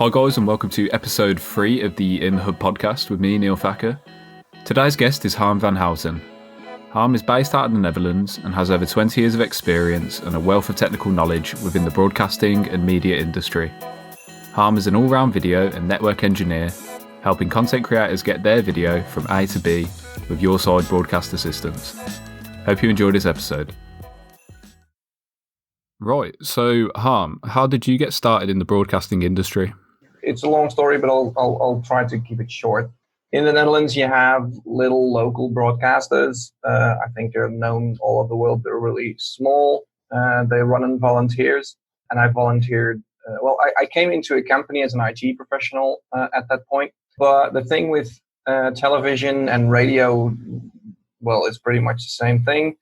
Hi guys, and welcome to episode 3 of the In the Hub podcast with me, Neil Thacker. Today's guest is Harm Van Houten. Harm is based out of the Netherlands and has over 20 years of experience and a wealth of technical knowledge within the broadcasting and media industry. Harm is an all-round video and network engineer, helping content creators get their video from A to B with your side broadcast assistance. Hope you enjoyed this episode. Right, so Harm, how did you get started in the broadcasting industry? It's a long story, but I'll try to keep it short. In the Netherlands, you have little local broadcasters. I think they're known all over the world. They're really small. They run on volunteers, and I volunteered. I came into a company as an IT professional at that point. But the thing with television and radio, well, it's pretty much the same thing.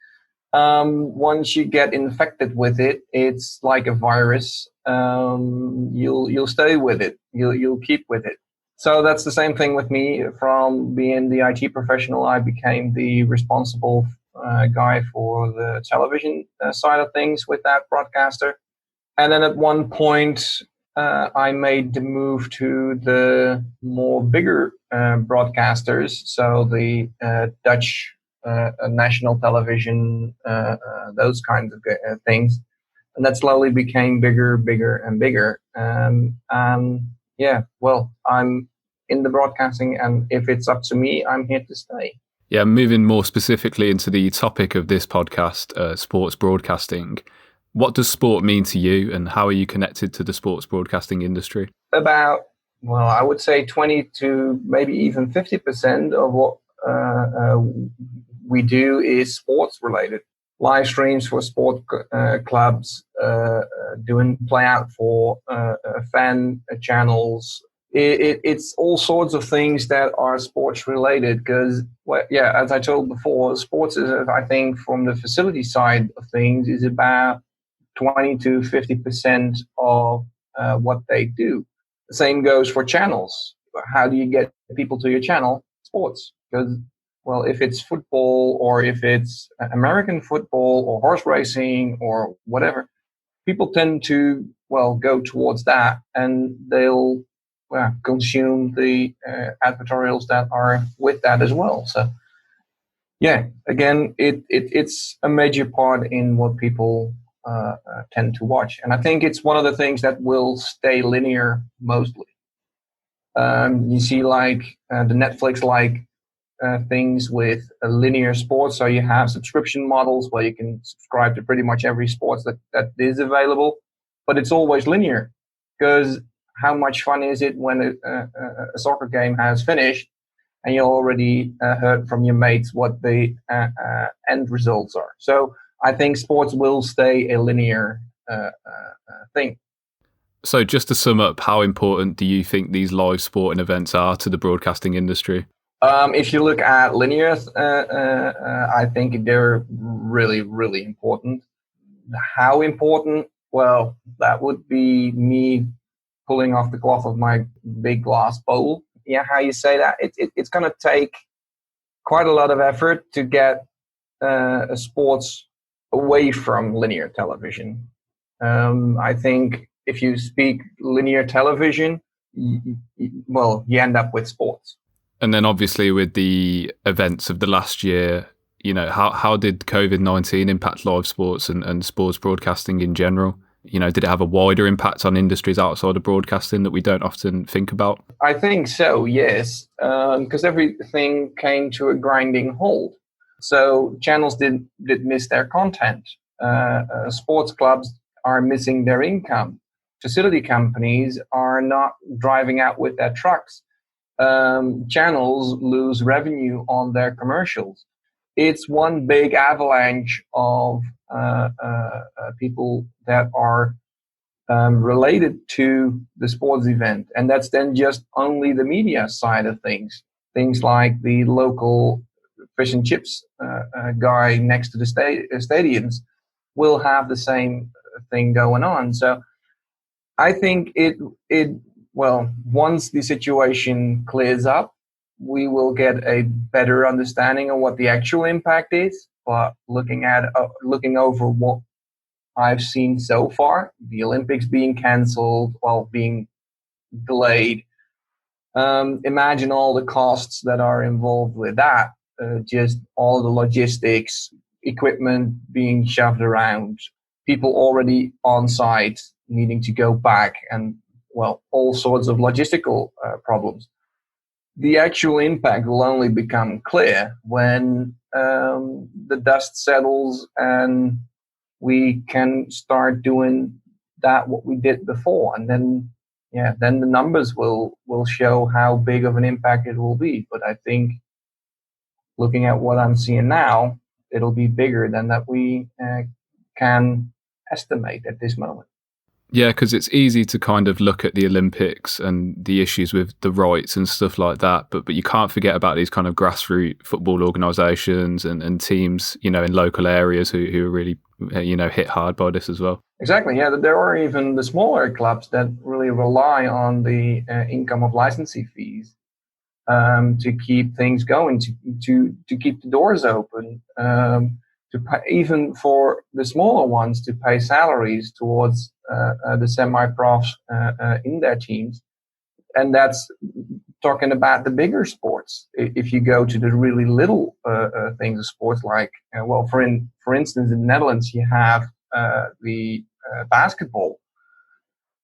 Once you get infected with it, it's like a virus. You'll stay with it. You'll keep with it. So that's the same thing with me. From being the IT professional, I became the responsible guy for the television side of things with that broadcaster. And then at one point, I made the move to the more bigger broadcasters. So the Dutch national television, those kinds of things. And that slowly became bigger and bigger. I'm in the broadcasting, and if it's up to me, I'm here to stay. Yeah, moving more specifically into the topic of this podcast, sports broadcasting. What does sport mean to you, and how are you connected to the sports broadcasting industry? I would say 20 to maybe even 50% of what we do is sports related. Live streams for sport clubs, doing play out for fan channels. It's all sorts of things that are sports related because, as I told before, sports is, I think, from the facility side of things, is about 20 to 50% of what they do. The same goes for channels. How do you get people to your channel? Sports. Because, well, if it's football or if it's American football or horse racing or whatever, people tend to, go towards that, and they'll consume the advertorials that are with that as well. So, again, it's a major part in what people tend to watch. And I think it's one of the things that will stay linear mostly. You see the Netflix things with linear sports. So you have subscription models where you can subscribe to pretty much every sport that is available, but it's always linear, because how much fun is it when a soccer game has finished and you already heard from your mates what the end results are. So I think sports will stay a linear thing. So just to sum up, how important do you think these live sporting events are to the broadcasting industry? If you look at linear, I think they're really, really important. How important? Well, that would be me pulling off the cloth of my big glass bowl. Yeah, how you say that? It's going to take quite a lot of effort to get sports away from linear television. I think if you speak linear television, you end up with sports. And then obviously with the events of the last year, how did COVID-19 impact live sports and sports broadcasting in general? Did it have a wider impact on industries outside of broadcasting that we don't often think about? I think so, yes, because everything came to a grinding halt. So channels did miss their content. Sports clubs are missing their income. Facility companies are not driving out with their trucks. Channels lose revenue on their commercials. It's one big avalanche of people that are related to the sports event. And that's then just only the media side of things. Things like the local fish and chips guy next to the stadiums will have the same thing going on. So I think once the situation clears up, we will get a better understanding of what the actual impact is. But looking over what I've seen so far, the Olympics being cancelled, being delayed. Imagine all the costs that are involved with that. Just all the logistics, equipment being shoved around, people already on site needing to go back, and well, all sorts of logistical problems. The actual impact will only become clear when the dust settles and we can start doing that what we did before, and then the numbers will show how big of an impact it will be. But I think looking at what I'm seeing now, it'll be bigger than that we can estimate at this moment. Yeah, because it's easy to kind of look at the Olympics and the issues with the rights and stuff like that, but you can't forget about these kind of grassroots football organisations and teams, in local areas who are really, hit hard by this as well. Exactly. Yeah, there are even the smaller clubs that really rely on the income of licensing fees to keep things going, to keep the doors open, to pay, even for the smaller ones, to pay salaries towards the semi-profs in their teams. And that's talking about the bigger sports. If you go to the really little things of sports, like, for instance, in the Netherlands, you have the basketball.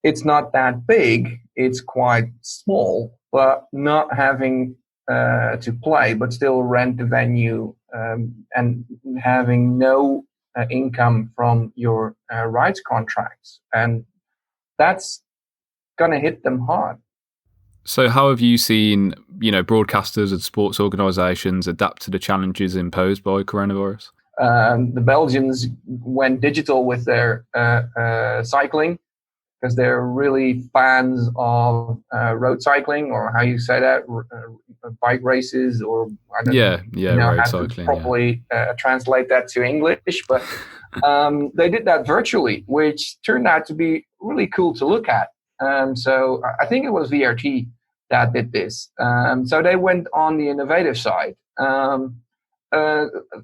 It's not that big. It's quite small, but not having to play, but still rent the venue and having no income from your rights contracts. And that's going to hit them hard. So how have you seen, broadcasters and sports organisations adapt to the challenges imposed by coronavirus? The Belgians went digital with their cycling, because they're really fans of road cycling, or how you say that, bike races, or I don't know road how cycling, to properly translate that to English. But they did that virtually, which turned out to be really cool to look at. So I think it was VRT that did this. So they went on the innovative side.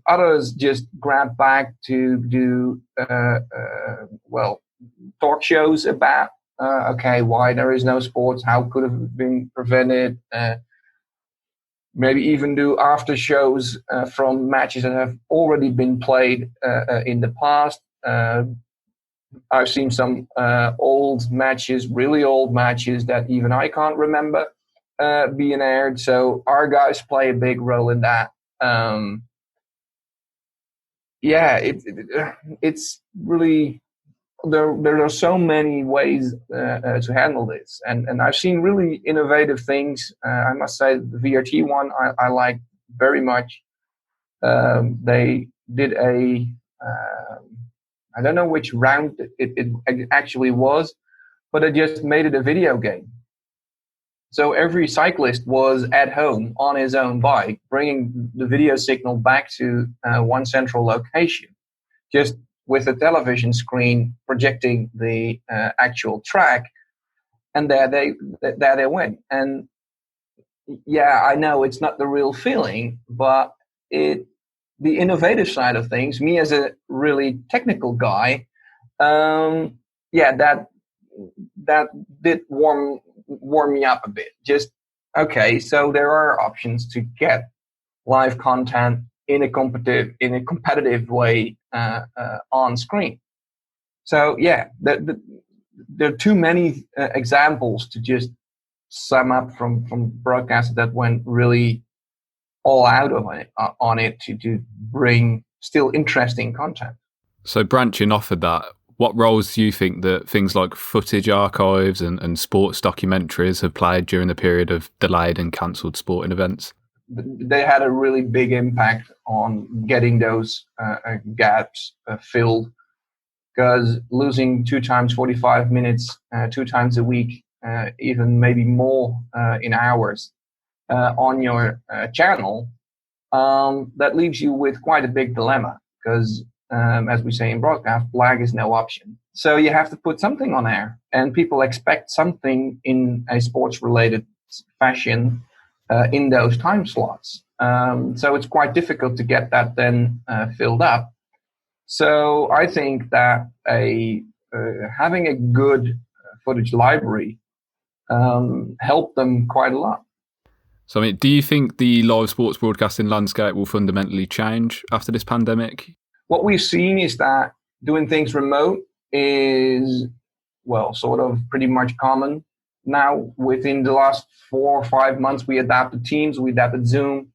Others just grabbed back to do talk shows about why there is no sports, how could have been prevented, maybe even do after shows from matches that have already been played in the past. I've seen some old matches, really old matches that even I can't remember being aired, so our guys play a big role in that. It's really, there are so many ways to handle this, and I've seen really innovative things. I must say the VRT one I like very much. They did I don't know which round it actually was, but they just made it a video game. So every cyclist was at home on his own bike, bringing the video signal back to one central location, just with a television screen projecting the actual track, and there they went. And yeah, I know it's not the real feeling, but the innovative side of things, me as a really technical guy, that did warm me up a bit. Just okay, so there are options to get live content in a competitive way on screen. So yeah, there are too many examples to just sum up from broadcasters that went really all out on it to bring still interesting content. So branching off of that, what roles do you think that things like footage archives and sports documentaries have played during the period of delayed and cancelled sporting events? They had a really big impact on getting those gaps filled, because losing 2 times 45 minutes, 2 times a week, even maybe more in hours on your channel, that leaves you with quite a big dilemma, because as we say in broadcast, lag is no option. So you have to put something on air, and people expect something in a sports-related fashion in those time slots. So it's quite difficult to get that then filled up. So I think that having a good footage library helped them quite a lot. So, I mean, do you think the live sports broadcasting landscape will fundamentally change after this pandemic? What we've seen is that doing things remote is, well, sort of pretty much common now. Within the last 4 or 5 months, we adapted Teams, we adapted Zoom.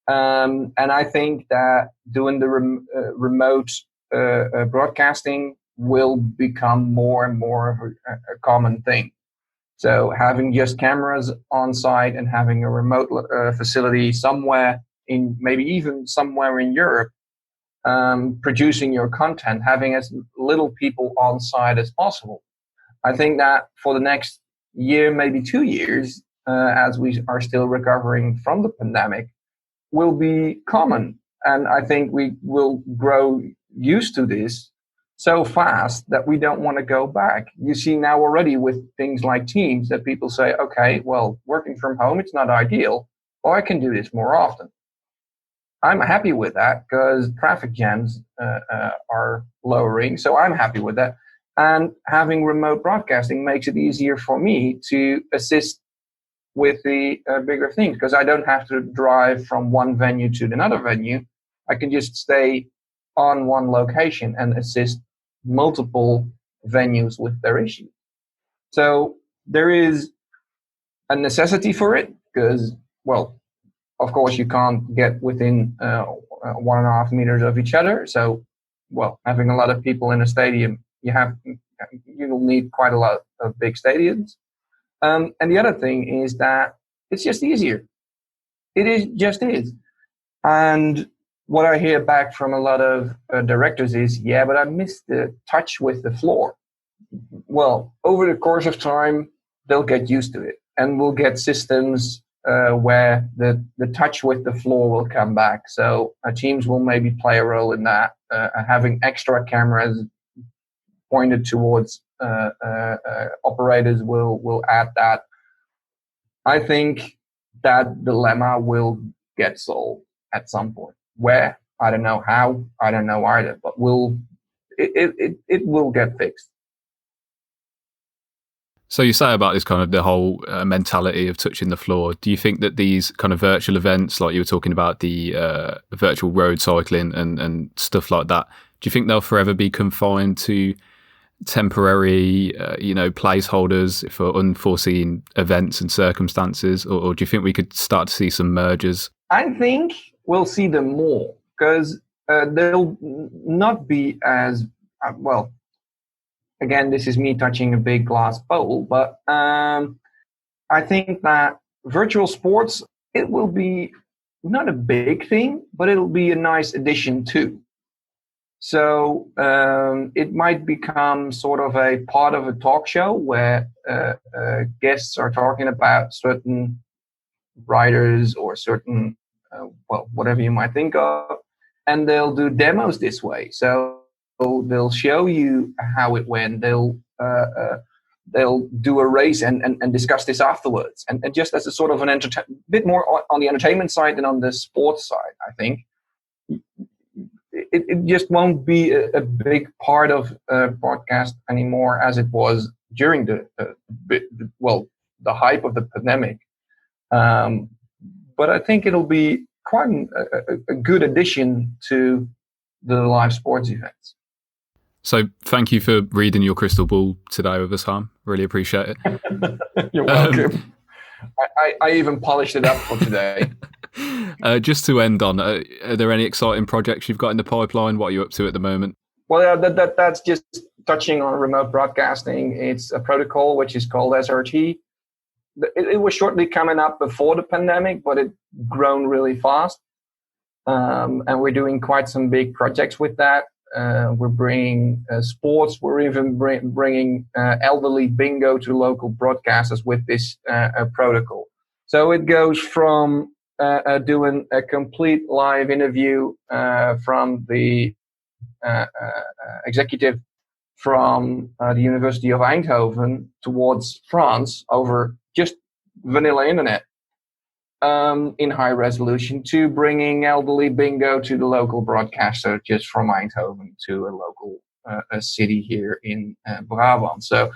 And I think that doing the remote broadcasting will become more and more of a common thing. So having just cameras on site and having a remote facility somewhere in, maybe even somewhere in Europe, producing your content, having as little people on site as possible. I think that for the next year, maybe 2 years, as we are still recovering from the pandemic, will be common. And I think we will grow used to this so fast that we don't want to go back. You see now already with things like Teams that people say, okay, well, working from home, it's not ideal. Well, I can do this more often. I'm happy with that because traffic jams are lowering. So I'm happy with that. And having remote broadcasting makes it easier for me to assist with the bigger things because I don't have to drive from one venue to another venue. I can just stay on one location and assist multiple venues with their issues. So there is a necessity for it because, well, of course, you can't get within 1.5 meters of each other. So, well, having a lot of people in a stadium, you'll need quite a lot of big stadiums. And the other thing is that it's just easier. Just is. And what I hear back from a lot of directors is, yeah, but I miss the touch with the floor. Well, over the course of time, they'll get used to it, and we'll get systems where the touch with the floor will come back. So teams will maybe play a role in that, having extra cameras pointed towards operators will add that. I think that dilemma will get solved at some point. Where? I don't know how. I don't know either. But it will get fixed. So you say about this kind of the whole mentality of touching the floor. Do you think that these kind of virtual events, like you were talking about the virtual road cycling and stuff like that, do you think they'll forever be confined to temporary, placeholders for unforeseen events and circumstances, or do you think we could start to see some mergers? I think we'll see them more because they'll not be as well. Again, this is me touching a big glass bowl, but I think that virtual sports, it will be not a big thing, but it'll be a nice addition too. So it might become sort of a part of a talk show where guests are talking about certain writers or certain, whatever you might think of, and they'll do demos this way. So they'll show you how it went. They'll do a race and discuss this afterwards. And just as a sort of an bit more on the entertainment side than on the sports side, I think. It just won't be a big part of broadcast anymore as it was during the hype of the pandemic. But I think it'll be quite a good addition to the live sports events. So thank you for reading your crystal ball today with us, Harm. Really appreciate it. You're welcome. I even polished it up for today. Just to end on, are there any exciting projects you've got in the pipeline? What are you up to at the moment? Well, that's just touching on remote broadcasting. It's a protocol which is called SRT. It was shortly coming up before the pandemic, but it grown really fast. And we're doing quite some big projects with that. We're bringing sports. We're even bringing elderly bingo to local broadcasters with this protocol. So it goes from doing a complete live interview from the executive from the University of Eindhoven towards France over just vanilla internet in high resolution to bringing elderly bingo to the local broadcaster just from Eindhoven to a local a city here in Brabant. So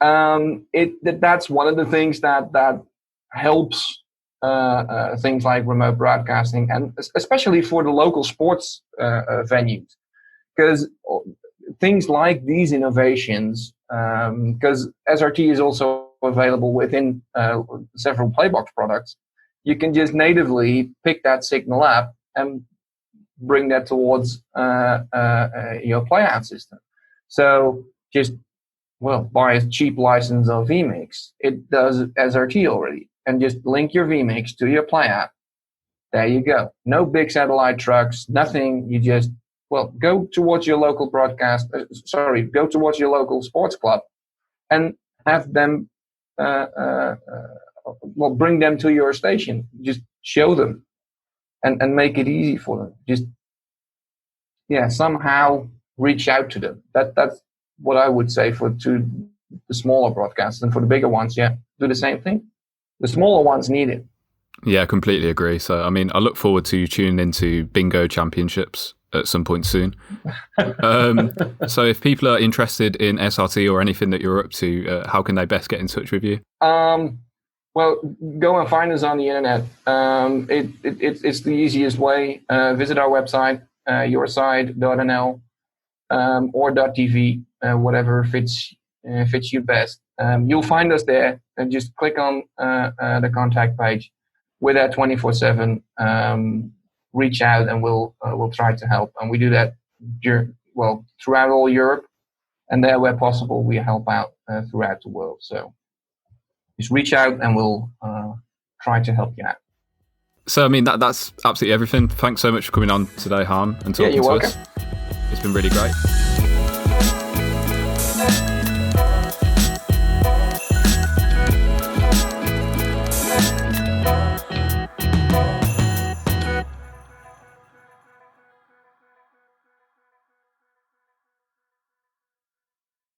That's one of the things that helps things like remote broadcasting, and especially for the local sports venues, because things like these innovations, because SRT is also available within several Playbox products, you can just natively pick that signal up and bring that towards your playout system. So just buy a cheap license of vMix. It does SRT already, and just link your vMix to your playout. There you go. No big satellite trucks, nothing. You just go towards your local go towards your local sports club, and have them bring them to your station. Just show them, and make it easy for them. Just somehow reach out to them. That's what I would say to the smaller broadcasters, and for the bigger ones, do the same thing. The smaller ones need it. Yeah, completely agree. So, I mean, I look forward to tuning into Bingo Championships at some point soon. So if people are interested in SRT or anything that you're up to, how can they best get in touch with you? Well, go and find us on the internet. It's the easiest way. Visit our website, yourside.nl or .tv, whatever fits you best. You'll find us there, and just click on the contact page. We're there 24/7. Reach out, and we'll try to help. And we do that throughout all Europe, and there where possible, we help out throughout the world. So just reach out, and we'll try to help you out. So, I mean, that's absolutely everything. Thanks so much for coming on today, Harm, and talking to us. It's been really great.